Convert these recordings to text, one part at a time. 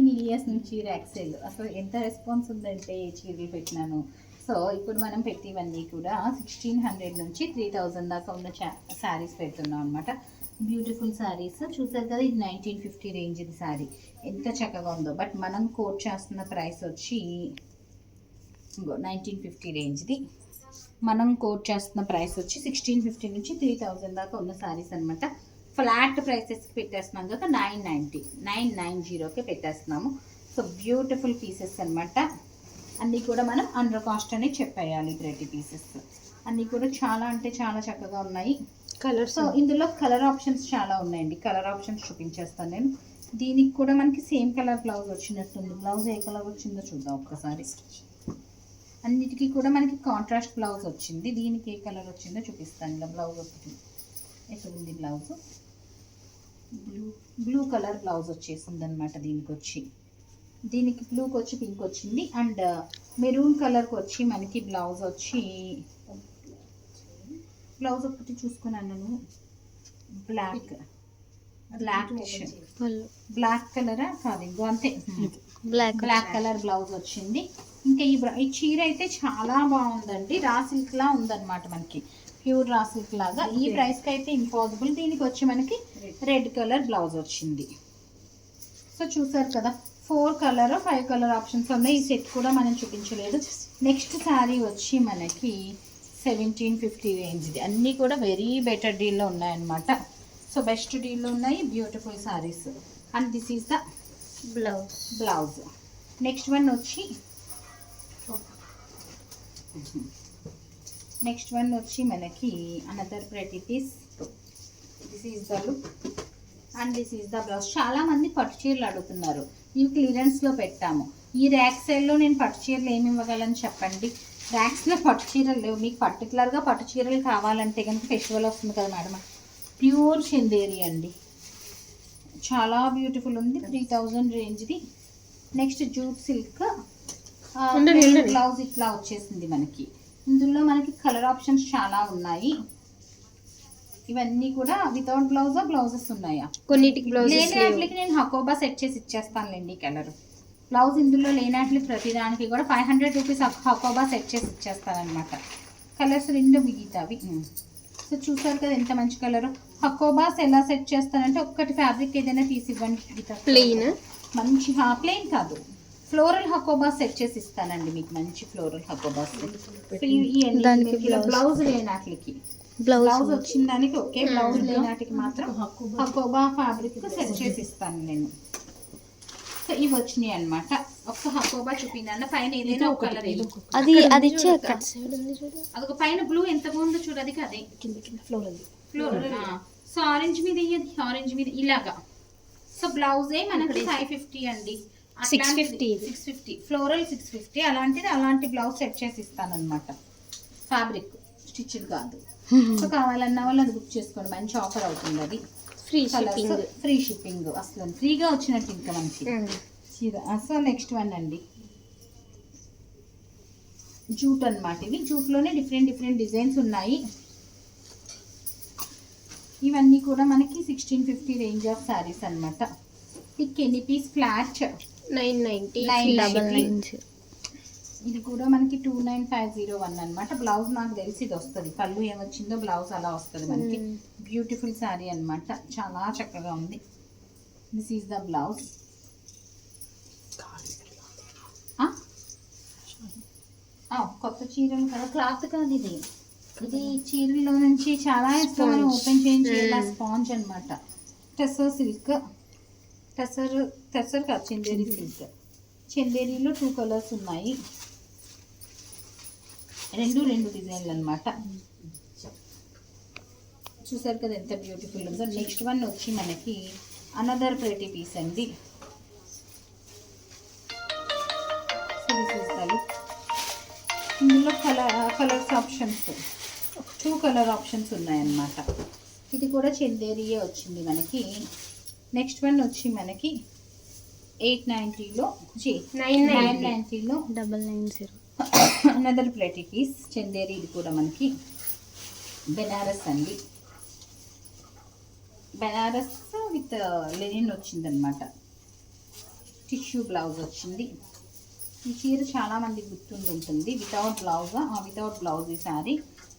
Years నుంచి చీర XL అసలు ఎంత రెస్పాన్స్ ఉందంటే చీరలు పెట్టినాను. సో ఇప్పుడు మనం పెట్టివన్నీ కూడా 1600 నుంచి 3000 దాకా ఉన్న శారీస్ పెడుతున్నాం అనమాట. బ్యూటిఫుల్ శారీస్ చూసారు కదా, ఇది 1950 రేంజ్ ఇది శారీ ఎంత చక్కగా ఉందో. బట్ మనం కోట్ చేస్తున్న ప్రైస్ వచ్చి 1950 రేంజ్ది. మనం కోట్ చేస్తున్న ప్రైస్ వచ్చి 1650 నుంచి 3000 దాకా ఉన్న శారీస్ అనమాట. ఫ్లాట్ ప్రైసెస్కి పెట్టేస్తున్నాం కదా, 990కి పెట్టేస్తున్నాము. సో బ్యూటిఫుల్ పీసెస్ అనమాట. అన్నీ కూడా మనం అండర్ కాస్ట్ అని చెప్పేయాలి. ప్రతి పీసెస్ అన్నీ కూడా చాలా అంటే చాలా చక్కగా ఉన్నాయి. కలర్, సో ఇందులో కలర్ ఆప్షన్స్ చాలా ఉన్నాయండి. కలర్ ఆప్షన్స్ చూపించేస్తాను నేను. దీనికి కూడా మనకి సేమ్ కలర్ బ్లౌజ్ వచ్చినట్టుంది. బ్లౌజ్ ఏ కలర్ వచ్చిందో చూద్దాం ఒక్కసారి. అన్నిటికీ కూడా మనకి కాంట్రాస్ట్ బ్లౌజ్ వచ్చింది. దీనికి ఏ కలర్ వచ్చిందో చూపిస్తాను. ఇలా బ్లౌజ్ ఒకటి ఎక్కడ ఉంది, బ్లౌజ్ బ్లూ కలర్ బ్లౌజ్ వచ్చేసింది అనమాట. దీనికి బ్లూకి వచ్చి పింక్ వచ్చింది. అండ్ మెరూన్ కలర్కి వచ్చి మనకి బ్లౌజ్ వచ్చి, బ్లౌజ్ ఒకటి చూసుకున్నాను నేను, బ్లాక్ కలరా కాదు, ఇంకో అంతే బ్లాక్ కలర్ బ్లౌజ్ వచ్చింది. ఇంకా ఈ చీర అయితే చాలా బాగుందండి. రా సిల్క్ లా ఉందన్నమాట, మనకి ప్యూర్ రా సిల్క్ లాగా. ఈ ప్రైస్కి అయితే ఇంపాసిబుల్. దీనికి వచ్చి మనకి రెడ్ కలర్ బ్లౌజ్ వచ్చింది. సో చూసారు కదా, 4 కలర్ 5 కలర్ ఆప్షన్స్ ఉన్నాయి. ఈ సెట్ కూడా మనం చూపించలేదు. నెక్స్ట్ శారీ వచ్చి మనకి 1750 రేంజ్ది. అన్నీ కూడా వెరీ బెటర్ డీల్లో ఉన్నాయన్నమాట. సో బెస్ట్ డీల్లో ఉన్నాయి, beautiful saris. And this is the blouse. Next one వచ్చి మనకి another pretty piece. This is the look and this is the blouse. చాలా మంది పట్టు చీరలు అడుగుతున్నారు, ఇవి క్లియరెన్స్లో పెట్టాము. ఈ ర్యాక్ సైడ్లో నేను పట్టు చీరలు ఏమి ఇవ్వగలను చెప్పండి. ర్యాక్స్లో పట్టు చీరలు లేవు. మీకు పర్టికులర్గా పట్టు చీరలు కావాలంటే కనుక ఫెస్టివల్ వస్తుంది కదా మేడం, ప్యూర్ చందేరి అండి, చాలా బ్యూటిఫుల్ ఉంది. 3000 రేంజ్ది. నెక్స్ట్ జూట్ సిల్క్ బ్లౌజ్ ఇట్లా వచ్చేసింది మనకి. ఇందులో మనకి కలర్ ఆప్షన్స్ చాలా ఉన్నాయి. ఇవన్నీ కూడా వితౌట్ బ్లౌజెస్ ఉన్నాయా? కొన్నిటికి లేనాట్లకి నేను హకోబా సెట్ చేసి ఇచ్చేస్తానులేండి కలర్. బ్లౌజ్ ఇందులో లేనాట్లకి ప్రతిదానికి కూడా 500 రూపీస్ హకోబా సెట్ చేసి ఇచ్చేస్తానమాట. కలర్స్ 2 మిగతావి. సో చూసారు కదా ఎంత మంచి కలర్. హకోబాస్ ఎలా సెట్ చేస్తానంటే, ఒక్కటి ఫ్యాబ్రిక్ ఏదైనా తీసి ఇవ్వండి. ప్లెయిన్ మంచి ప్లెయిన్ కాదు, ఫ్లోరల్ హకోబాస్ సెట్ చేసి ఇస్తానండి మీకు. మంచి ఫ్లోరల్ హకోబాస్. బ్లౌజ్ లేనాట్లకి బ్లౌజ్ వచ్చిన దానికి ఓకే, బ్లౌజ్ లేనాటికి మాత్రం హకోబా ఫ్యాబ్రిక్ సెట్ చేసి ఇస్తాను నేను. సో ఇవి వచ్చినాయి అనమాట. ఒక్క హకోబా చూపినా పైన ఏదైనా ఒక కలర్ అదొక పైన బ్లూ ఎంత బాగుందో చూడు. అది అదే ఫ్లోరల్. సో ఆరెంజ్ మీద ఆరెంజ్ మీద ఇలాగా. సో బ్లౌజే మనకి 550 అండి, 650 ఫ్లోరల్ 650. అలాంటి బ్లౌజ్ సెట్ చేసి ఇస్తాను అనమాట. ఫ్యాబ్రిక్ స్టిచ్డ్ కాదు. సో కావాలన్న వాళ్ళు అది బుక్ చేసుకోండి, మంచి ఆఫర్ అవుతుంది. అది ఫ్రీ షిప్పింగ్ అసలు ఫ్రీగా వచ్చినట్టు ఇంకా మనకి చీర. సో నెక్స్ట్ వన్ అండి, జూట్ అనమాట. ఇవి జూట్లోనే డిఫరెంట్ డిజైన్స్ ఉన్నాయి. ఇవన్నీ కూడా మనకి 1650 రేంజ్ ఆఫ్ శారీస్ అనమాట. Pick any piece flat 990. ఇది కూడా మనకి 29501 అనమాట. బ్లౌజ్ నాకు తెలిసి ఇది వస్తుంది. పళ్ళు ఏమొచ్చిందో బ్లౌజ్ అలా వస్తుంది మనకి. బ్యూటిఫుల్ శారీ అనమాట, చాలా చక్కగా ఉంది. This is the blouse. కొత్త చీరలు కదా, క్లాత్ కాదు ఇది. చీరలో నుంచి చాలా ఇష్టం. మనం ఓపెన్ చేయించేలా స్పాంజ్ అనమాట. టెసర్ సిల్క్, టెసర్ కాదు చందేరి సిల్క్. చందేరిలో 2 కలర్స్ ఉన్నాయి, రెండు డిజైన్లు అనమాట. చూసారు కదా ఎంత బ్యూటిఫుల్ ఉందో. నెక్స్ట్ వన్ వచ్చి మనకి అనదర్ ప్రెటీ పీస్ అండి. ఇందులో కలర్స్ ఆప్షన్స్ 2 కలర్ ఆప్షన్స్ ఉన్నాయన్నమాట. ఇది కూడా చందేరియే వచ్చింది మనకి. నెక్స్ట్ వన్ వచ్చి మనకి 890లో 990లో 990 అనదర్ ప్రెటీ పీస్ చందేరి. ఇది కూడా మనకి బెనారస్ అండి, బెనారస్ విత్ లెనిన్ వచ్చిందనమాట. టిష్యూ బ్లౌజ్ వచ్చింది. ఈ చీర చాలా మందికి గుర్తుండి ఉంటుంది. వితౌట్ బ్లౌజ్ ఈ సారీ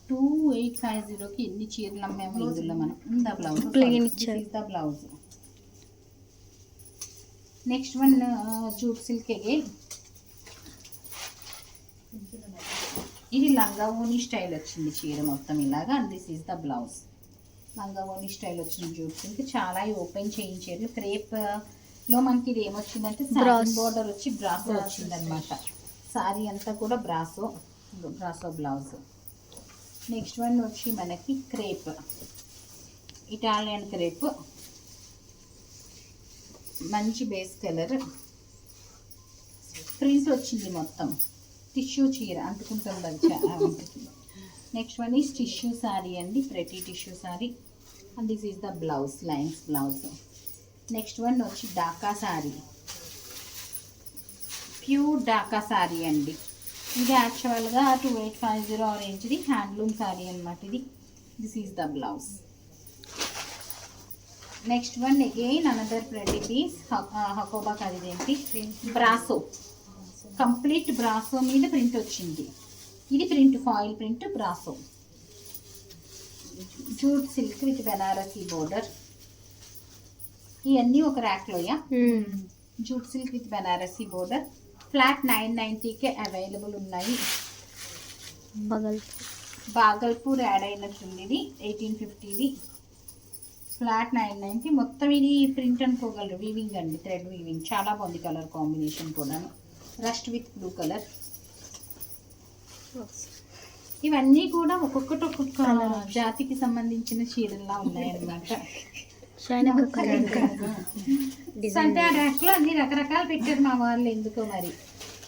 2850కి ఎన్ని చీరలు అమ్మాము ఇందులో మనం. ఉందా blouse? The blouse. Next one jute silk again. ఇది లంగా ఓని స్టైల్ వచ్చింది చీర మొత్తం ఇలాగా. And this is the blouse. లంగా ఓని స్టైల్ వచ్చిన జూట్ సిల్క్. చాలా ఓపెన్ చేయించారు. క్రేప్ లో మనకి ఇది ఏమొచ్చిందంటే సారీ బోర్డర్ వచ్చి బ్రాసో వచ్చిందనమాట. సారీ అంతా కూడా బ్రాసో బ్లౌజ్. నెక్స్ట్ వన్ వచ్చి మనకి క్రేప్, ఇటాలియన్ క్రేప్, మంచి బేస్ కలర్, ప్రింట్ వచ్చింది మొత్తం. టిష్యూ చీర అంటుకుంటుంది. Next one is tissue sari అండి, pretty tissue sari. And this is the blouse, lines blouse. Next one వచ్చి డాకా శారీ, ప్యూర్ డాకా శారీ అండి. ఇది యాక్చువల్గా 2850 ఆరెంజ్ది హ్యాండ్లూమ్ శారీ అనమాట ఇది. This is the blouse. Next one again another pretty piece, Hakoba ఖరీదేంటి, బ్రాసో, కంప్లీట్ బ్రాసో మీద ప్రింట్ వచ్చింది. ఇది ప్రింట్ ఫాయిల్ ప్రింట్ బ్రాసో. Jute silk with Banarasi border. ఇవన్నీ ఒక ర్యాక్లోయా. Jute silk with Banarasi border. Flat 990కే అవైలబుల్ ఉన్నాయి. బాగల్పూర్ యాడ్ అయినట్టుంది. ఇది 1850ది. ఫ్లాట్ 990. మొత్తం ఇది ప్రింట్ అనుకోగలరు. వీవింగ్ అండి, థ్రెడ్ వీవింగ్. చాలా బాగుంది కలర్ కాంబినేషన్ కూడాను. Rust with blue colour. ఇవన్నీ కూడా ఒక్కొక్క జాతికి సంబంధించిన చీరల్లా ఉన్నాయన్నమాట. అంటే ఆ ర్యాక్లో అన్ని రకరకాలు పెట్టారు మా వాళ్ళు ఎందుకో మరి.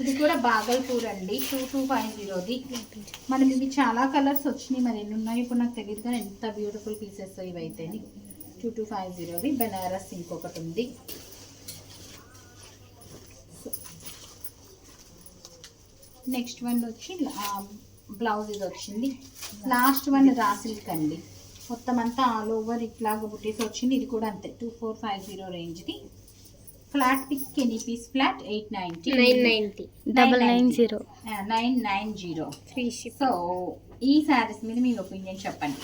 ఇది కూడా బాగల్పూర్ అండి, 2250ది. మనకి ఇవి చాలా కలర్స్ వచ్చినాయి. మరి ఎన్ని ఉన్నాయి ఇప్పుడు నాకు తెలియదు, కానీ ఎంత బ్యూటిఫుల్ పీసెస్ ఇవైతే. 2250వి. బెనారస్ ఇంకొకటి ఉంది. నెక్స్ట్ వన్ వచ్చి బ్లౌజ్ ఇది వచ్చింది. లాస్ట్ వన్ రా సిల్క్ అండి. మొత్తం అంతా ఆల్ ఓవర్ ఇట్లాగా బుటీస్ వచ్చింది. ఇది కూడా అంతే 2450 రేంజ్ది. Flat pick any piece flat 990. So ఈ శారీస్ మీద మీ ఒపీనియన్ చెప్పండి.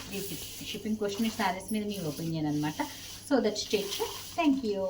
షిప్పింగ్ క్వశ్చన్ శారీస్ మీద మీ ఒపీనియన్ అనమాట. So that's it. Thank you.